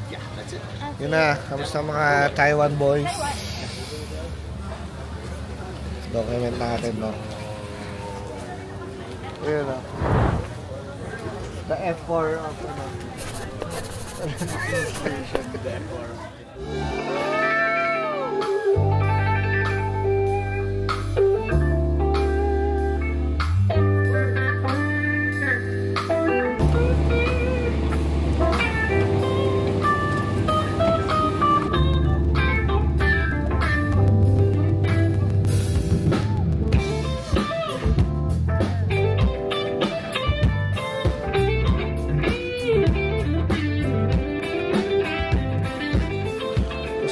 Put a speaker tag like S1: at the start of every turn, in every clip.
S1: Yeah, that's it.
S2: Yun na, kamusta mga Taiwan boys? Document natin, no? Yun na. The F4 of the F4.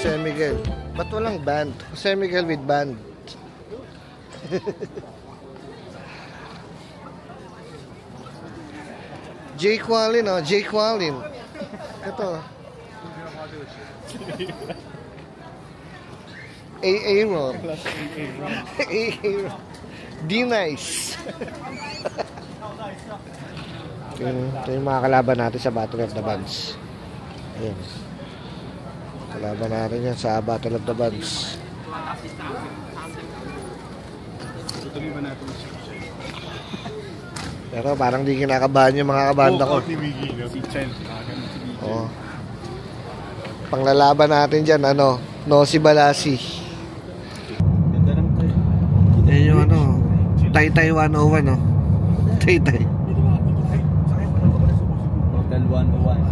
S2: Jose Miguel. Ba't walang band? Jose Miguel with band. Jay Qualin, oh. Jay Qualin. Ito. A-A-Ron. A-A-Ron. D-Nice. Ito yung mga kalaban natin sa Battle of the Bands. Ayan. Kalaban natin yan sa Battle of the Bands. Pero parang di kinakabahan yung mga kabanda ko. Oh. Panglalaban natin dyan, ano, Nosy Balasi. Yan yung ano, Taytay 101, no? Taytay.
S1: Hotel 101.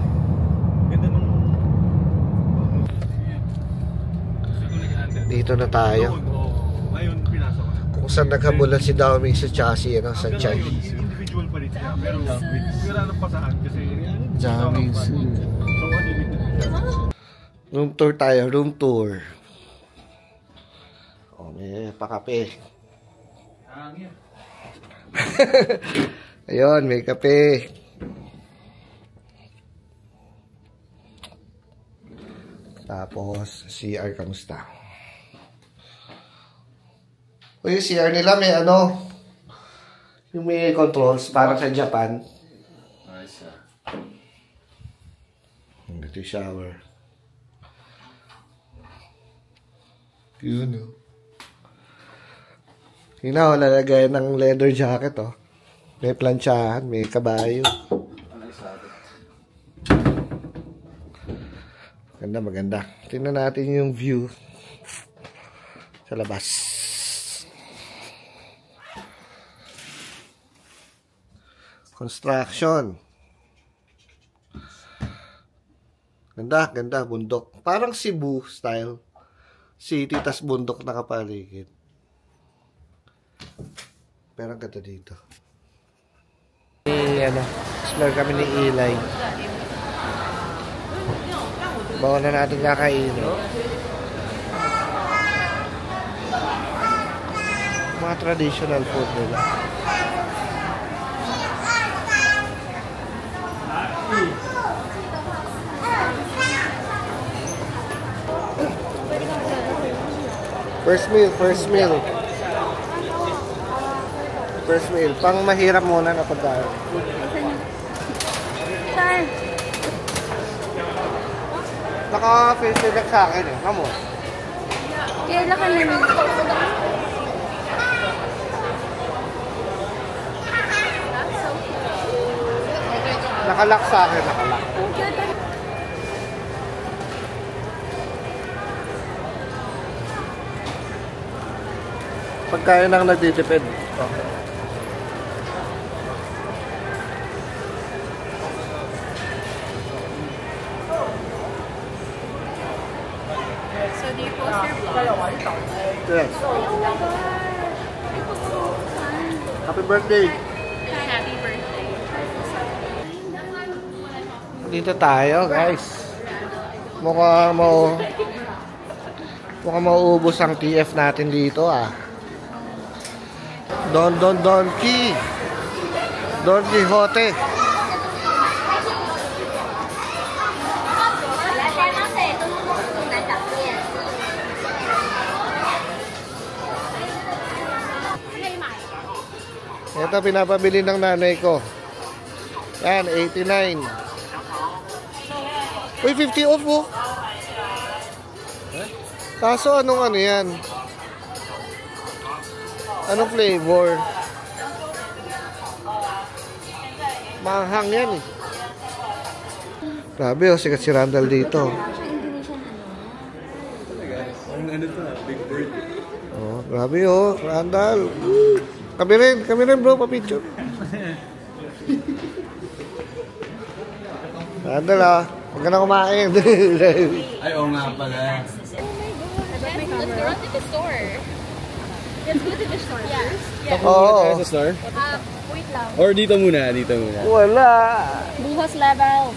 S2: Dito na tayo. Kung saan naghabulan si Daoming sa chassis, ano, sa Chay. Daoming. Room tour tayo, room tour. Oh, may pakape. Ayun, may kape. Tapos, CR kamusta? O yung CR nila may ano, yung may controls parang sa Japan.
S1: Nice.
S2: Ito yung shower. Yun o. Yun na, lalagay ng leather jacket oh. May planchahan, may kabayo. Maganda, maganda. Tingnan natin yung view sa labas. Construction. Ganda, ganda, bundok. Parang Cebu style. City, tas bundok nakapaligid. Pero ang ganda dito. Explore kami ni Eli. Bawa na natin kakainin. Mga traditional food nila. First meal, first meal. First meal. Pang mahirap muna na pagkain.
S3: Saan?
S2: Naka-feedback sa akin eh. Kamo?
S3: Kailan ka namin?
S2: Nakalock sa akin, nakalock. Pagkain lang nagtitipid. Okay.
S3: So do you post your vlog?
S2: Yes. Happy birthday!
S3: Happy birthday.
S2: Dito tayo, guys. Mukhang mauubos ang TF natin dito, ah. Don Quixote. Ito pinapabili ng nanay ko. Yan, 89. Uy, 50 off oh. Kaso anong ano yan? Anong flavor? Manghang yan eh. Grabe oh, sikat si Randall dito.
S1: Ano to? Big bird.
S2: Oh, grabe oh, Randall. Kami rin bro, pa-picture. Randall ah, huwag ka na kumain.
S1: Ay, oo nga pala.
S3: Let's go to the store. Let's go to the store first. Yeah.
S2: Oo.
S1: Sa store?
S3: Wait lang.
S1: Or dito muna.
S2: Wala.
S3: Buhos levels.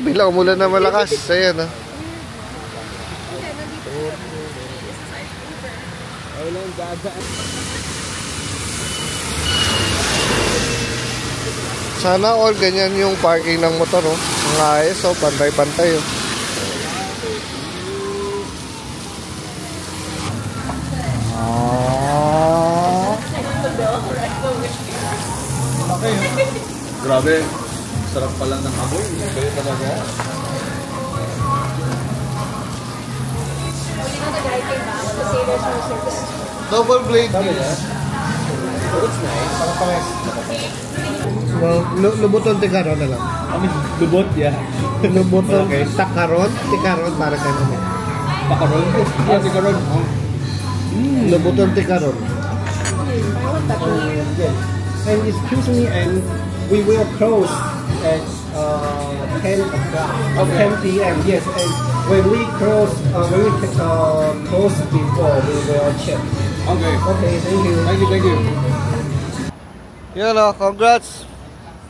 S2: Bilang umulan na malakas. Ayan ah. Sana all ganyan yung parking ng motor oh. Ang ayos oh, pantay-pantay oh.
S1: Grabe. Sarap pa lang ng amoy. Kaya talaga.
S2: Double blade.
S1: It's nice.
S2: Well, lubuton tikaron na lang.
S1: I mean, lubot, yeah.
S2: Lubuton
S1: Okay.
S2: takaron, para ganun eh.
S1: Pakaron. Ah, tikaron.
S2: Lubuton tikaron.
S4: Yes. And excuse me, and we will close at 10 o'clock, 10 p.m. Yes, and when we close before, we will check.
S1: Okay.
S4: Okay, thank you.
S1: Thank you.
S2: Yan o, congrats!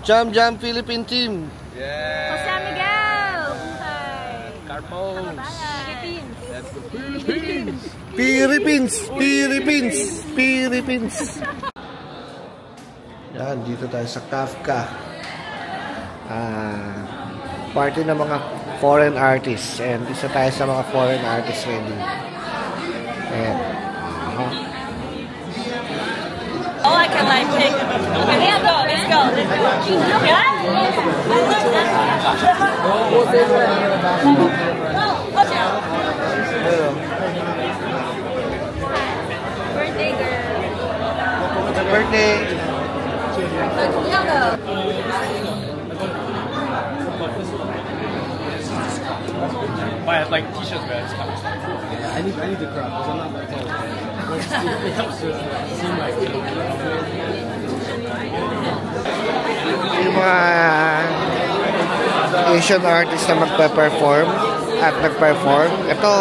S2: Jam Philippine team!
S1: Yeah.
S3: Jose Miguel! Hi!
S1: Carpos.
S3: Philippines!
S2: Philippines! Yan, dito tayo sa Kafka. Party ng mga foreign artists. And isa tayo sa mga foreign artists ready. Ayan.
S3: Oh, I can like pick. Okay, let's go. Yeah? Birthday girl.
S2: Birthday!
S1: Buy it like t-shirts, guys. I need to crop because I'm not that tall. It helps to seem like
S2: Yung mga Asian artists na magpe-perform at nag-perform. Ito,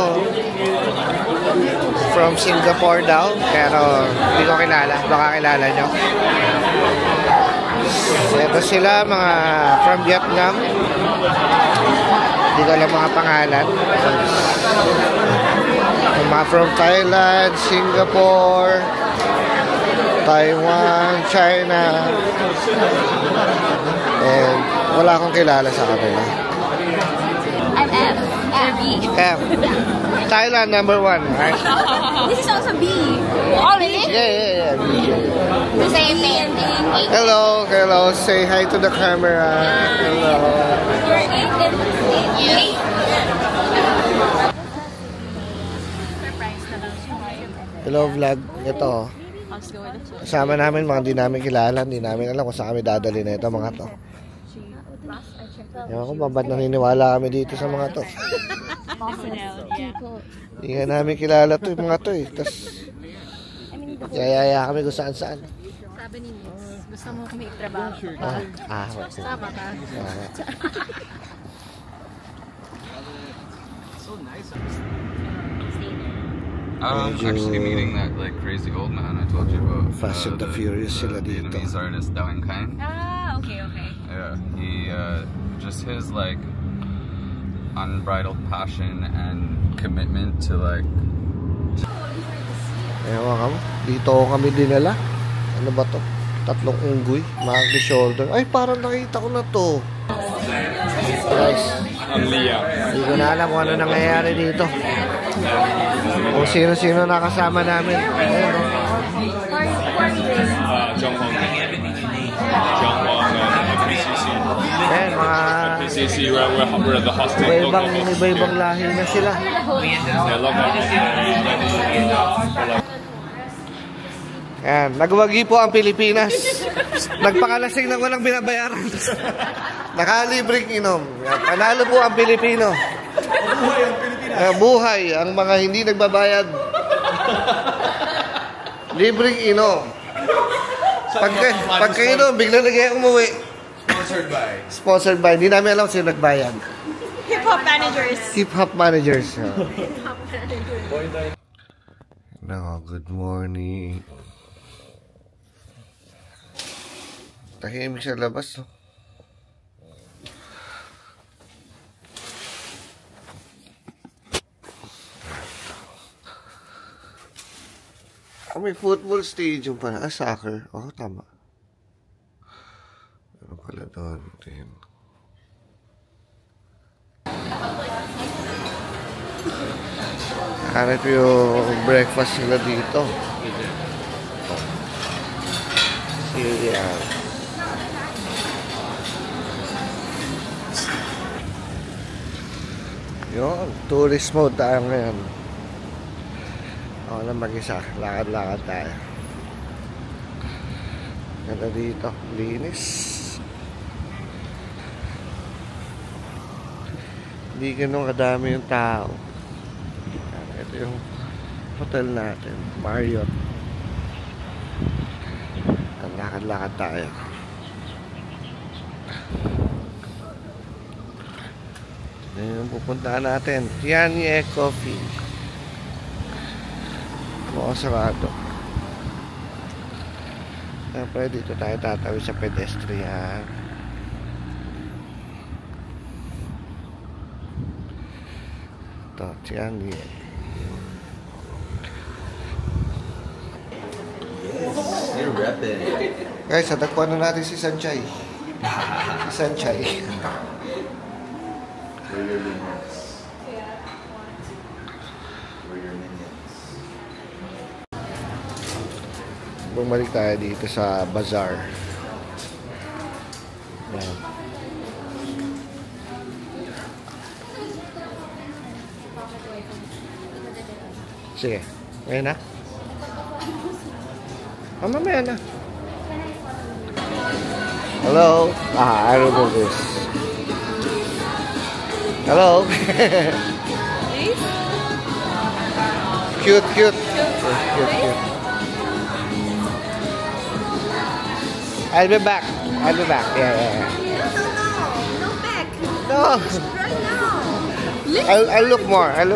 S2: from Singapore daw, pero hindi ko kilala. Baka kilala nyo. Ito sila, mga from Vietnam. Hindi ko alam mga pangalan. Yung mga from Thailand, Singapore, Taiwan, China. And wala akong kilala sa kanila.
S3: I'm F. B.
S2: F. Thailand #1, right?
S3: This is also B. Oh, really?
S2: Yeah.
S3: The same thing.
S2: Hello. Say hi to the camera. Hello.
S3: You're 8 and 8.
S2: Hello vlog. Ito. Kasama namin mga hindi namin kilala. Hindi namin alam kung saan kami dadali na ito mga to. Ewan ko ba ba't naniniwala kami dito sa mga to. Hindi nga namin kilala to yung mga to eh. Tapos yayaya kami kung saan.
S3: Sabi ni Miss, gusto mo kami itrabaho. Sama ka.
S5: I'm actually meeting that like crazy old man I told you about.
S2: Fast and the Furious sila
S5: the
S2: dito.
S5: Vietnamese artist Dao Kang.
S3: Ah, okay.
S5: Yeah, he just his like unbridled passion and commitment to like.
S2: Ewan ka mo. Dito kami dinala. Ano ba to? 3 unggoy. Magli shoulder. Ay, parang nakita ko na to. Guys.
S1: I'm Liam.
S2: Hindi ko na alam kung ano nangyayari dito. Kung sino-sino nakasama namin. Ayan o.
S1: John Wong, BCC. you see we're the hosting.
S2: Iba-ibang lahi na sila.
S1: Yeah, local.
S2: Yan, nagwagi po ang Pilipinas. Nagpakalasing ng walang binabayaran. Nakalibreng inom. Yan, panalo po ang Pilipino. Buhay ang mga hindi nagbabayad. Libreng inom. Pagka-inom, bigla na kaya umuwi. Sponsored by. Hindi namin alam sino nagbayad.
S3: Hip-hop managers.
S2: Hip-hop managers. No, good morning. Tahimik sa labas, no? May football stadium pa na. Soccer. Oh, tama. Ano pala doon? Din. Hanap yung breakfast nila dito. Cereal. Yun, tourist mode tayo ngayon. Ako lang mag-isa, lakad-lakad tayo. Ganda dito, linis. Hindi ganun kadami yung tao. Ito yung hotel natin, Marriott. Lakad-lakad tayo. Ngayon pupuntahan natin Tianye Coffee. Mukhang sarado. Siyempre dito tayo tatawid sa pedestrian. Ito, Tianye.
S5: You're repping.
S2: Guys, natagpuan na natin si Sanchay. Si Sanchay.
S5: We're your minions. We're your minions.
S2: Bumalik tayo dito sa bazaar. Ayan. Sige, ngayon na. Mamaya na. Hello? I remove this. Hello? Cute. Cute. I'll be back. Yeah.
S3: No back.
S2: No.
S3: Right now.
S2: I'll look more. I'll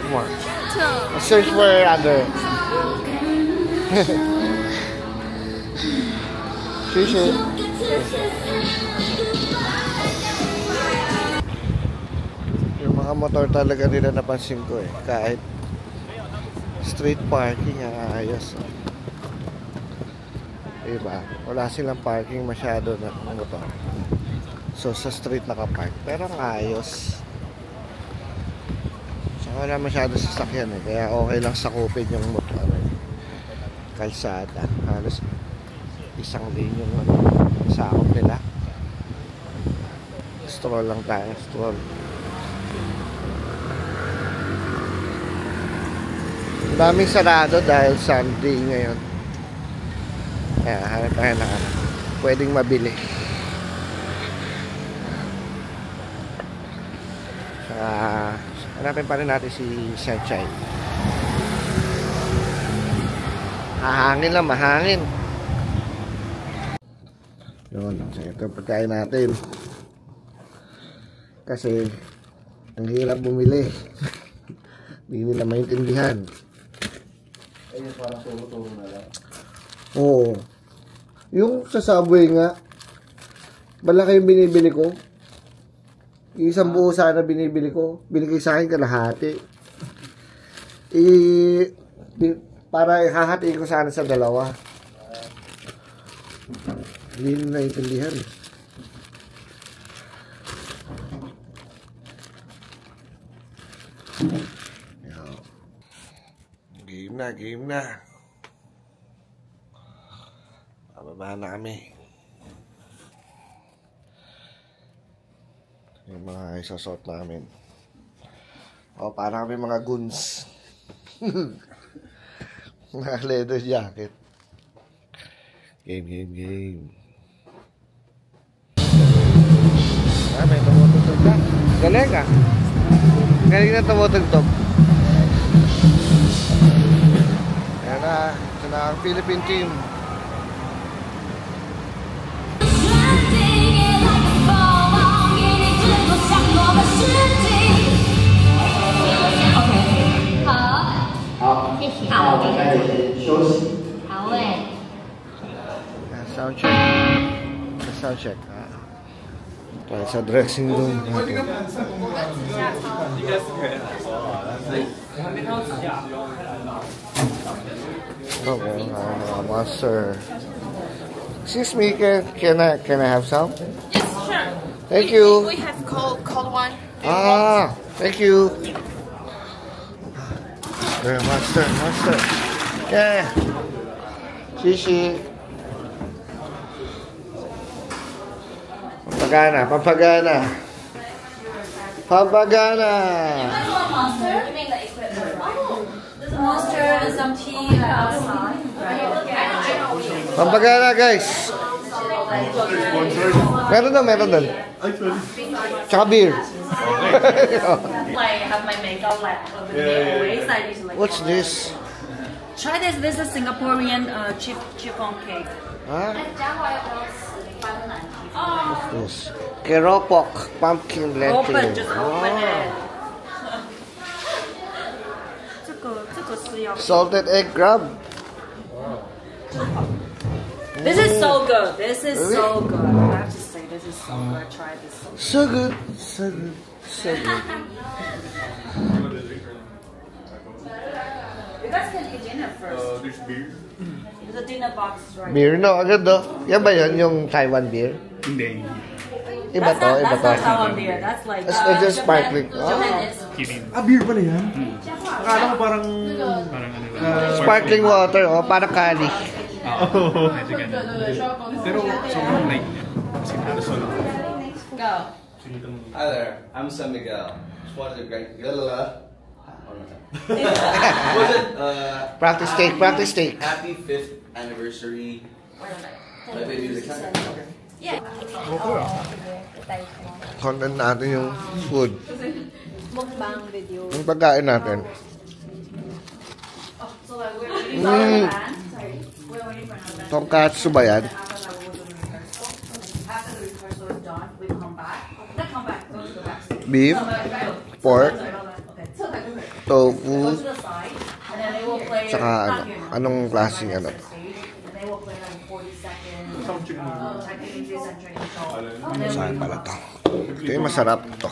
S2: search for other. Sure. Yung mga motor talaga nila napansin ko eh. Kahit street parking ayos. Diba? Wala silang parking masyado na motor. So sa street nakapark. Pero ang ayos. So wala masyado sasakyan eh. Kaya okay lang sakupin yung motor. Kalsada. Halos isang lane yung sakop nila. Stroll lang tayo. Daming sarado dahil Sunday ngayon. Kaya hanap tayo na pwedeng mabili. Hanapin pa rin natin si Sanchay. Mahangin. Yun, so ito pagkain natin. Kasi ang hirap bumili. Hindi nila maintindihan.
S5: Ayun, parang turo-turo na lang.
S2: Oo. Yung sa Subway nga, malaki yung binibili ko. Yung isang buo sana binibili ko. Binigay sa akin kalahati. Para hahatiin ko sana sa dalawa. Hindi nila naintindihan. Game na. Bababa na kami. Yung mga isasort namin. O, para kami mga goons. Mga leather jacket. Game. May tumutugtog ka. Galing ah. Galing na tumutugtog. Ayan na. Ito na ang Philippine team. Sound check. Sound check. Tayo sa dressing room. Okay, monster. Excuse me, can I have some?
S3: Yes, sure.
S2: Thank you.
S3: We have cold one.
S2: Ah, thank you. Monster. Yeah. Shishi. Pampagana.
S3: Monster? You mean the equipment? Oh, there's a monster and some tea outside.
S2: Pampagana, guys. Meron doon. Tsaka beer.
S6: Like have my makeup like over the waist. I usually.
S2: What's this?
S6: Try this. This is Singaporean chiffon cake.
S2: Huh? What's this? Keropok pumpkin latte.
S6: Open, just open it.
S2: Salted egg crab.
S6: This is so good. This is so good. I have to say, this is so good. Try this.
S2: So good.
S6: You guys can eat dinner first.
S1: There's beer?
S6: There's a dinner box right.
S2: Beer, no? Agad do. Yan ba yun? Yung Taiwan beer?
S1: Hindi.
S2: Iba to.
S6: That's not Taiwan beer. That's like
S2: It's just sparkling.
S6: Japan is.
S1: Beer pala yan? Akala ko parang
S2: Sparkling water, oh. Parang kali.
S1: Oo. Pero sobrang light niya. Kasi parasol.
S3: Go.
S7: Hi there, I'm San Miguel. Just wanted to great.
S2: Practice take.
S7: Happy 5th anniversary.
S3: Yeah.
S2: Content natin yung food.
S3: Mukbang video.
S2: Yung pagkain natin. Tonkatsu ba yan? Beef, pork, tofu, tsaka anong klaseng ano? Saan pala to? Ito yung masarap to.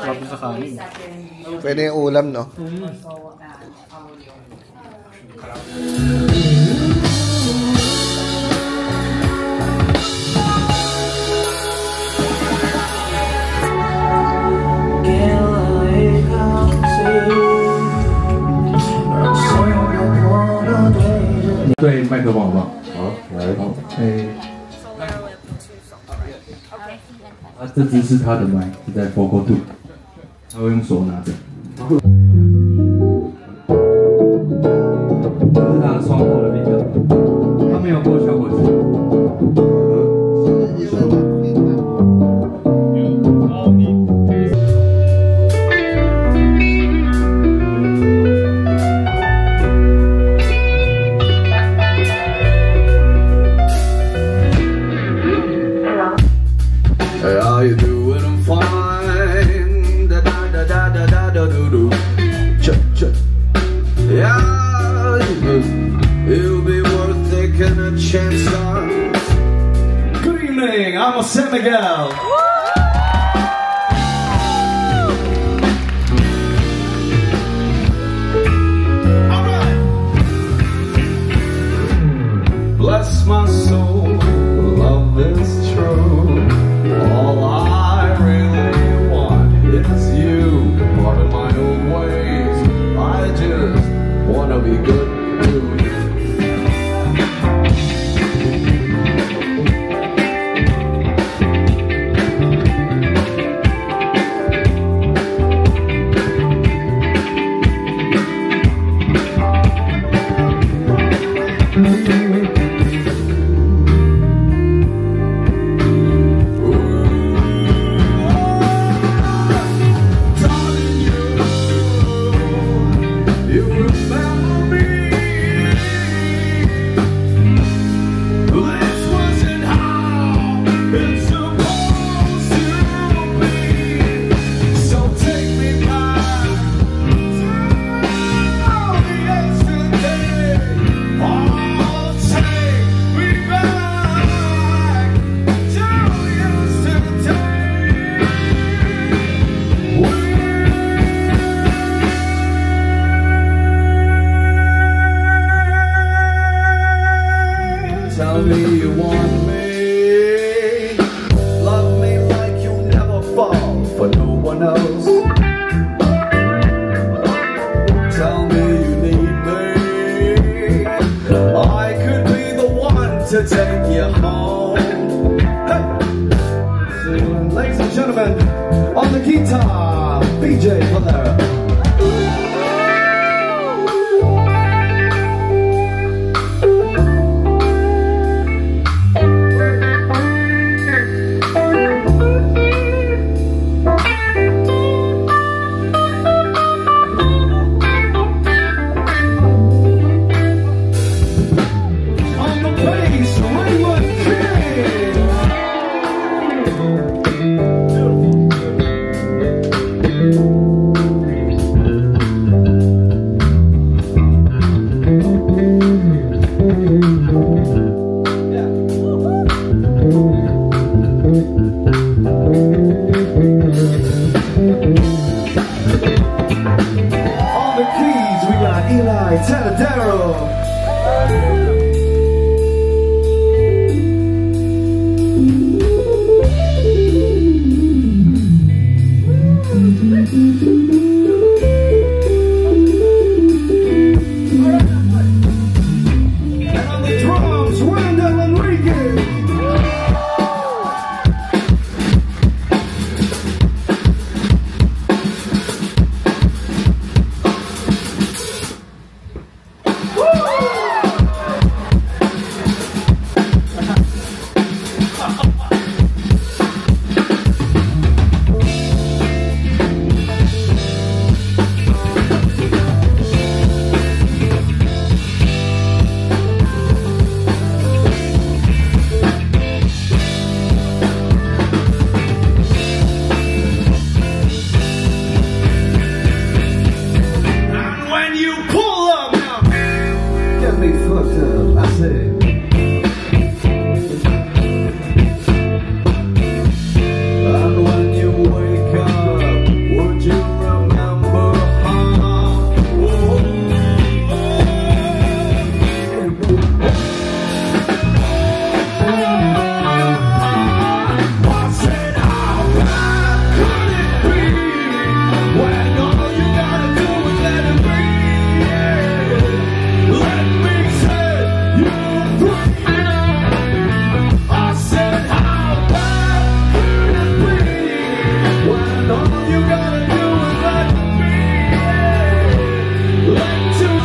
S1: Sarap sa kanin.
S2: Pwede yung ulam, no?
S8: 对麦克风好不好？
S2: 好，来。
S8: 好，这只是他的麦，是在 Vocal 2，他会用手拿着。这是他的双口的那个，他没有过效果器。
S7: How you doing? I'm fine. Da da da da da da da do do. Ch. Yeah, it'll be worth taking a chance on.
S1: Good evening, I'm San Miguel.
S7: Bless my soul, love is true. All I really want is you. Part of my own ways, I just wanna be good to you. DJ Valera. On the keys, we got Eli Tanadero.